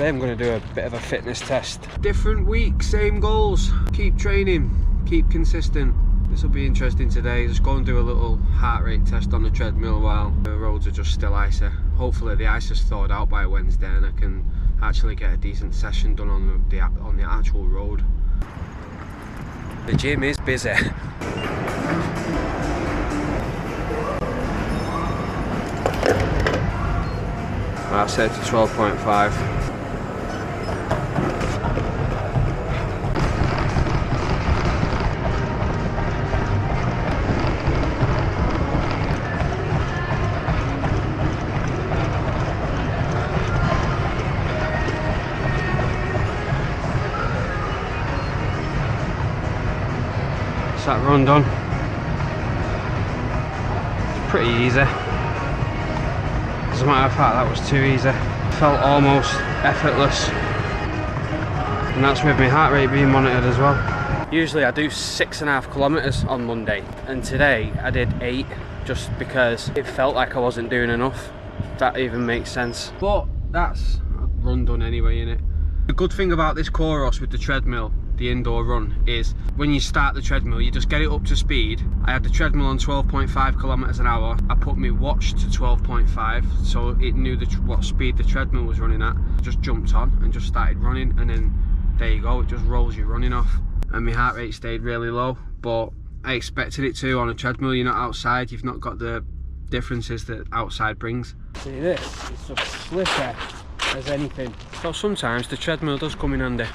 today I'm going to do a bit of a fitness test. Different week, same goals. Keep training, keep consistent. This will be interesting today. Just go and do a little heart rate test on the treadmill while the roads are just still icy. Hopefully the ice is thawed out by Wednesday and I can actually get a decent session done on the actual road. The gym is busy. I set to 12.5. That run done. It's pretty easy. As a matter of fact, that was too easy. Felt almost effortless. And that's with my heart rate being monitored as well. Usually I do 6.5 kilometers on Monday, and today I did 8 just because it felt like I wasn't doing enough. If that even makes sense. But that's a run done anyway, innit? The good thing about this chorus with the treadmill, the indoor run, is when you start the treadmill you just get it up to speed. I had the treadmill on 12.5 kilometers an hour. I put my watch to 12.5 so it knew what speed the treadmill was running at. Just jumped on and just started running, and then there you go, it just rolls you running off. And my heart rate stayed really low, but I expected it to. On a treadmill you're not outside, you've not got the differences that outside brings. See this, it's as slippery as anything. So sometimes the treadmill does come in handy.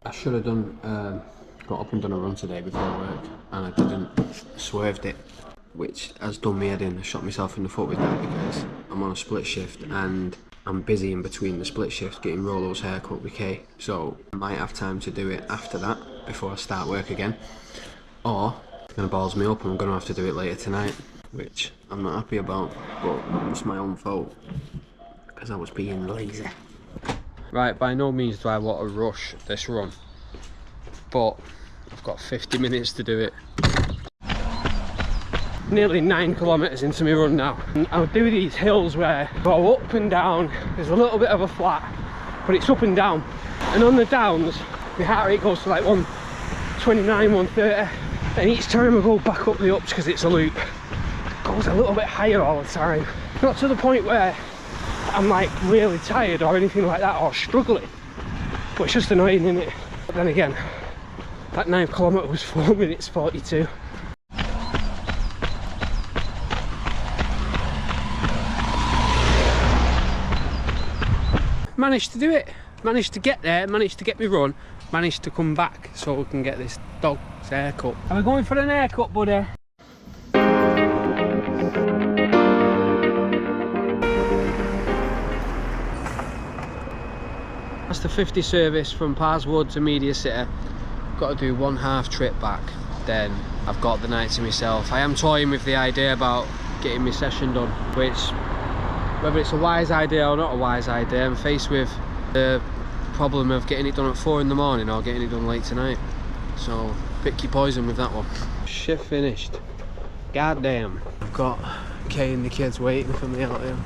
I should have got up and done a run today before work, and I didn't. Swerved it, which has done me head in. I shot myself in the foot with that because I'm on a split shift and I'm busy in between the split shifts getting Rolo's haircut with Kay, so I might have time to do it after that before I start work again, or it's going to balls me up and I'm going to have to do it later tonight, which I'm not happy about, but it's my own fault because I was being lazy. Right, by no means do I want to rush this run, but I've got 50 minutes to do it. Nearly 9 kilometers into my run now, and I'll do these hills where I go up and down. There's a little bit of a flat, but it's up and down, and on the downs my heart rate goes to like 129, 130, and each time I go back up the ups, because it's a loop, it goes a little bit higher all the time. Not to the point where I'm like really tired or anything like that, or struggling, but it's just annoying, isn't it? But then again, that 9 kilometer was 4 minutes 42. Managed to do it, managed to get there, managed to get me run, managed to come back so we can get this dog's haircut. Are we going for an haircut, buddy? That's the 50 service from Parswood to Media City. Got to do 1/2 trip back, then I've got the night to myself. I am toying with the idea about getting my session done, which, whether it's a wise idea or not a wise idea, I'm faced with the problem of getting it done at 4 in the morning or getting it done late tonight. So pick your poison with that one. Shift finished. God damn. I've got Kay and the kids waiting for me out here.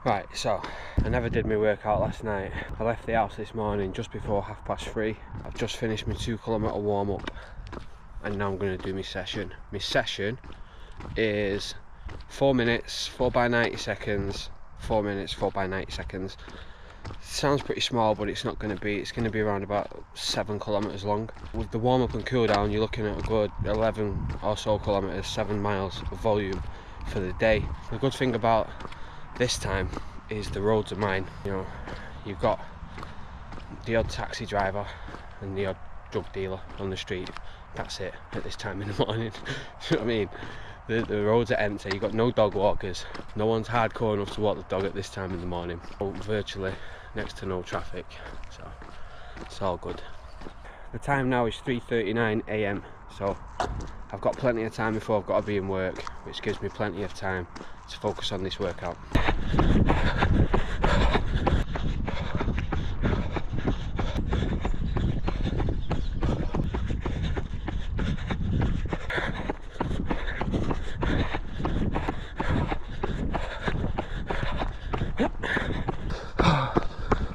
Right, so I never did my workout last night. I left the house this morning just before 3:30. I've just finished my 2 kilometer warm up, and now I'm going to do my session. My session is 4 minutes, 4 by 90 seconds, 4 minutes, 4 by 90 seconds. Sounds pretty small, but it's not going to be. It's going to be around about 7 kilometers long. With the warm up and cool down, you're looking at a good 11 or so kilometers, 7 miles of volume for the day. The good thing about this time is the roads are mine. You know, you've got the odd taxi driver and the odd drug dealer on the street. That's it at this time in the morning. You know what I mean? The roads are empty, you've got no dog walkers, no one's hardcore enough to walk the dog at this time in the morning. Virtually next to no traffic, so it's all good. The time now is 3:39 AM, so I've got plenty of time before I've got to be in work, which gives me plenty of time to focus on this workout.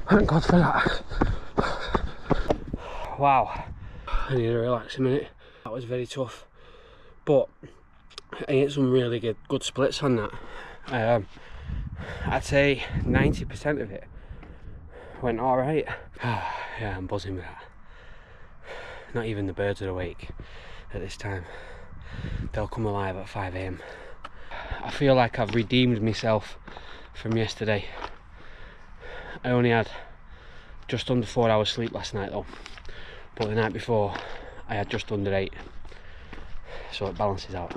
Thank God for that. Wow, I need to relax a minute. That was very tough, but I hit some really good splits on that. I'd say 90% of it went alright. Yeah, I'm buzzing with that. Not even the birds are awake at this time. They'll come alive at 5 AM. I feel like I've redeemed myself from yesterday. I only had just under 4 hours sleep last night though, but the night before I had just under 8, so it balances out.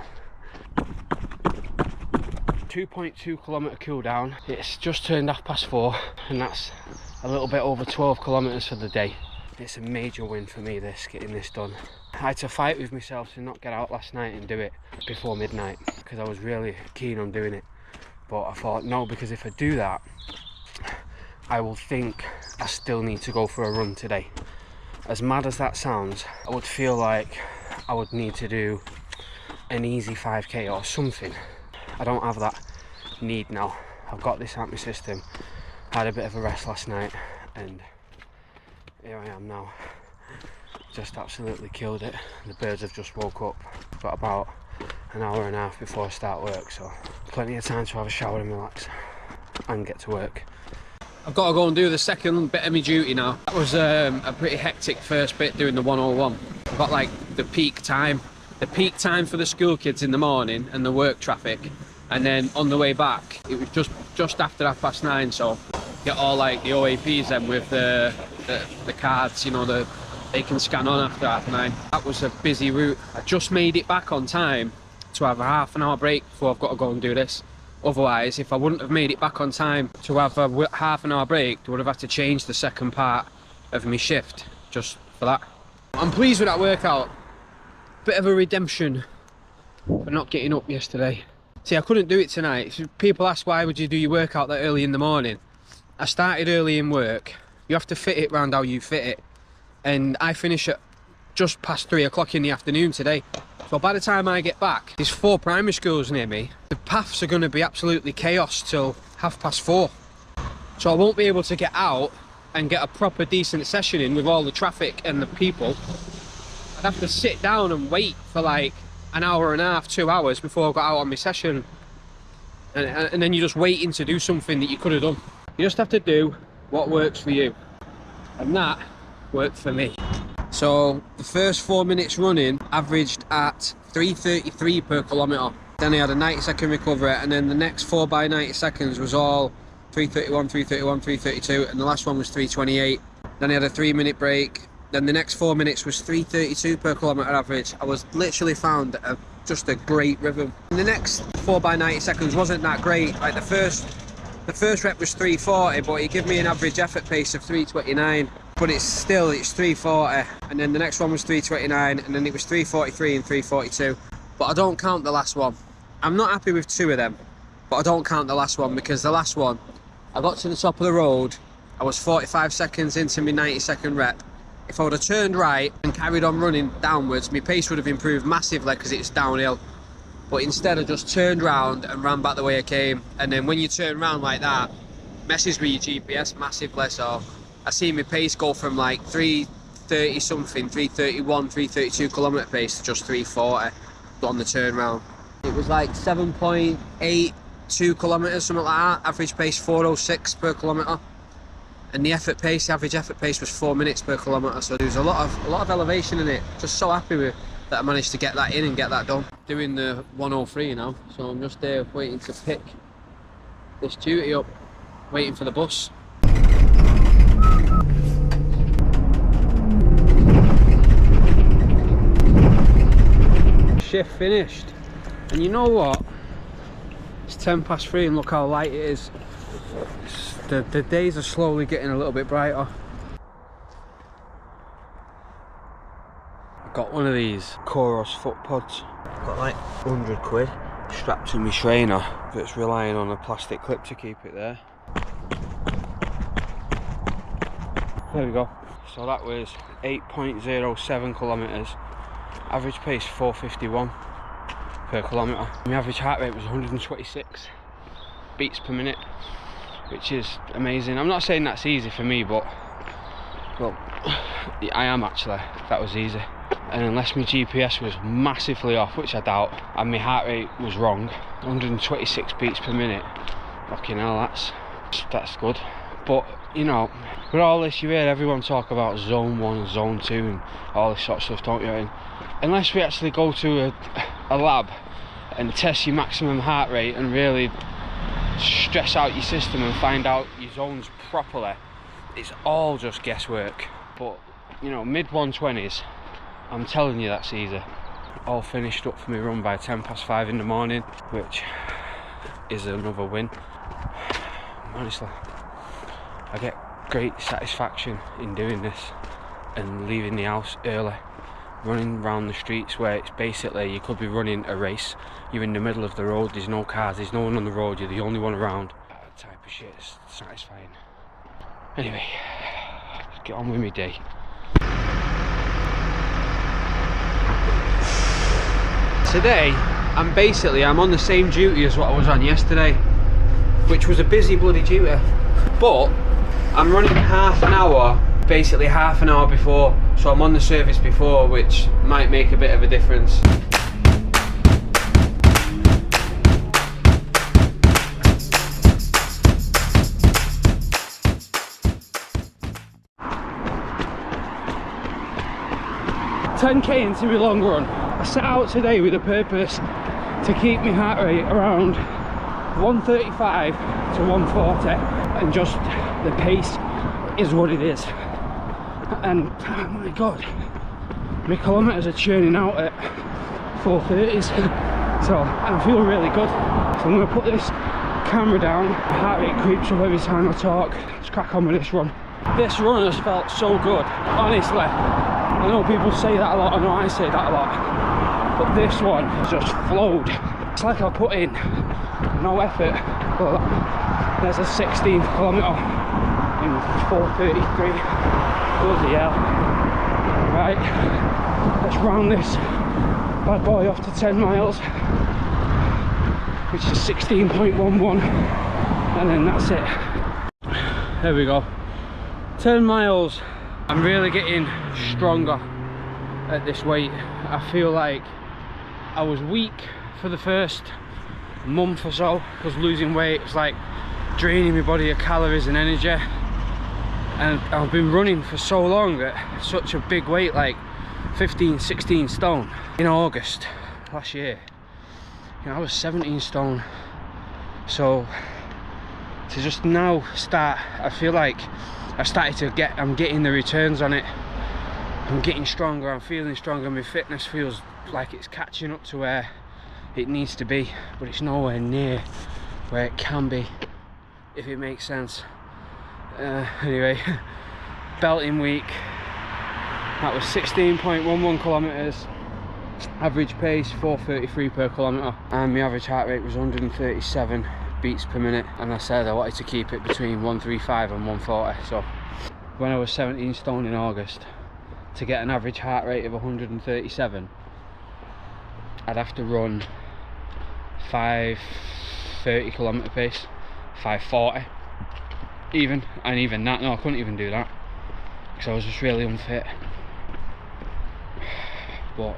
2.2 kilometre cool down. It's just turned 4:30 and that's a little bit over 12 kilometres for the day. It's a major win for me, this, getting this done. I had to fight with myself to not get out last night and do it before midnight because I was really keen on doing it, but I thought no, because if I do that I will think I still need to go for a run today. As mad as that sounds, I would feel like I would need to do an easy 5k or something. I don't have that need now. I've got this out of my system. I had a bit of a rest last night and here I am now. Just absolutely killed it. The birds have just woke up. I've got about an hour and a half before I start work, so plenty of time to have a shower and relax and get to work. I've got to go and do the second bit of my duty now. That was a pretty hectic first bit, doing the 101. I've got like the peak time for the school kids in the morning and the work traffic, and then on the way back it was just after 9:30, so get all like the OAPs then with the cards, you know, they can scan on after 9:30. That was a busy route. I just made it back on time to have a half an hour break before I've got to go and do this. Otherwise, if I wouldn't have made it back on time to have a half an hour break, I would have had to change the second part of my shift just for that. I'm pleased with that workout. Bit of a redemption for not getting up yesterday. See, I couldn't do it tonight. People ask why would you do your workout that early in the morning. I started early in work. You have to fit it round how you fit it. And I finish at just past 3 o'clock in the afternoon today. So by the time I get back, there's 4 primary schools near me. The paths are going to be absolutely chaos till 4:30. So I won't be able to get out and get a proper decent session in with all the traffic and the people. I'd have to sit down and wait for like an hour and a half, 2 hours before I got out on my session. And then you're just waiting to do something that you could have done. You just have to do what works for you. And that worked for me. So the first 4 minutes running averaged at 3:33 per kilometre. Then I had a 90-second recovery, and then the next 4 by 90 seconds was all 3:31, 3:31, 3:32, and the last one was 3:28. Then I had a 3-minute break. Then the next 4 minutes was 3:32 per kilometre average. I was literally found just a great rhythm. And the next 4 by 90 seconds wasn't that great. Like the first rep was 3:40, but he gave me an average effort pace of 3:29. But it's 3:40, and then the next one was 3:29, and then it was 3:43 and 3:42. But I don't count the last one. I'm not happy with 2 of them, but I don't count the last one, because the last one, I got to the top of the road, I was 45 seconds into my 90-second rep. If I would have turned right and carried on running downwards, my pace would have improved massively because it's downhill. But instead I just turned round and ran back the way I came, and then when you turn round like that, messes with your GPS massively. So I see my pace go from like 3:30 something, 3:31, 3:32 kilometre pace to just 3:40 on the turn round. It was like 7.82 kilometres, something like that. Average pace 4:06 per kilometre. And the average effort pace was 4 minutes per kilometre. So there was a lot of elevation in it. Just so happy with that I managed to get that in and get that done. Doing the 103 now, so I'm just there waiting to pick this duty up. waiting for the bus. Shift finished, and you know what? It's 3:10 and look how light it is. The days are slowly getting a little bit brighter. Got one of these Koros foot pods. Got like 100 quid strapped to my trainer that's relying on a plastic clip to keep it there. There we go. So that was 8.07 kilometres. Average pace 4:51 per kilometre. My average heart rate was 126 beats per minute, which is amazing. I'm not saying that's easy for me, but well, I am actually. That was easy. And unless my GPS was massively off, which I doubt, and my heart rate was wrong, 126 beats per minute. Fucking hell, that's good. But you know, with all this, you hear everyone talk about zone 1 and zone 2 and all this sort of stuff, don't you? And unless we actually go to a lab and test your maximum heart rate and really stress out your system and find out your zones properly, it's all just guesswork. But you know, mid 120s, I'm telling you, that's easy. All finished up for me run by 5:10 in the morning, which is another win. Honestly, I get great satisfaction in doing this and leaving the house early, running around the streets where it's basically, you could be running a race, you're in the middle of the road, there's no cars, there's no one on the road, you're the only one around. That type of shit is satisfying. Anyway, let's get on with my day. Today, I'm on the same duty as what I was on yesterday, which was a busy bloody duty, but I'm running half an hour, basically half an hour before, so I'm on the service before, which might make a bit of a difference. $10k into my long run. I set out today with a purpose to keep my heart rate around 135 to 140, and just the pace is what it is. And oh my god, my kilometres are churning out at 4:30s, so I feel really good. So I'm going to put this camera down. My heart rate creeps up every time I talk. Let's crack on with this run. This run has felt so good, honestly. I know people say that a lot, I know I say that a lot, but this one has just flowed. It's like I put in no effort. Well, there's a 16th kilometre in 4:33. Bloody hell. Right, let's round this bad boy off to 10 miles, which is 16.11, and then that's it. There we go. 10 miles. I'm really getting stronger at this weight. I feel like I was weak for the first month or so, because losing weight was like draining my body of calories and energy, and I've been running for so long at such a big weight, like 15-16 stone. In August last year, you know, I was 17 stone, so to just now start, I feel like I'm getting the returns on it. I'm getting stronger, I'm feeling stronger, my fitness feels like it's catching up to where it needs to be, but it's nowhere near where it can be, if it makes sense. Anyway, belting week. That was 16.11 kilometres, average pace 4:33 per kilometre, and my average heart rate was 137 beats per minute, and I said I wanted to keep it between 135 and 140. So when I was 17 stone in August, to get an average heart rate of 137, I'd have to run 5:30 kilometre pace, 5:40 even, and even that, no, I couldn't even do that because I was just really unfit. But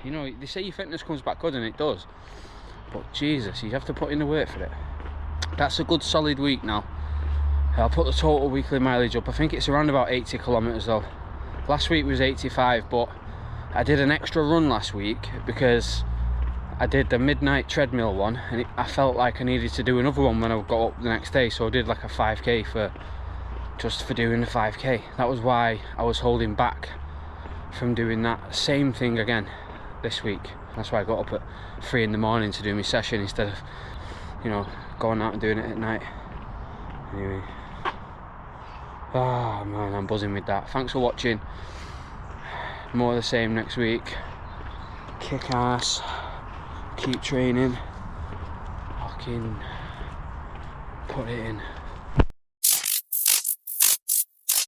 you know, they say your fitness comes back good, and it does, but Jesus, you have to put in the work for it. That's a good solid week now. I'll put the total weekly mileage up. I think it's around about 80 kilometres though. Last week was 85, but I did an extra run last week because I did the midnight treadmill one, and I felt like I needed to do another one when I got up the next day, so I did like a 5k just for doing the 5k. That was why I was holding back from doing that same thing again this week. That's why I got up at 3 in the morning to do my session instead of, you know, going out and doing it at night. Anyway, ah man, I'm buzzing with that. Thanks for watching. More of the same next week. Kick ass, keep training, fucking put it in.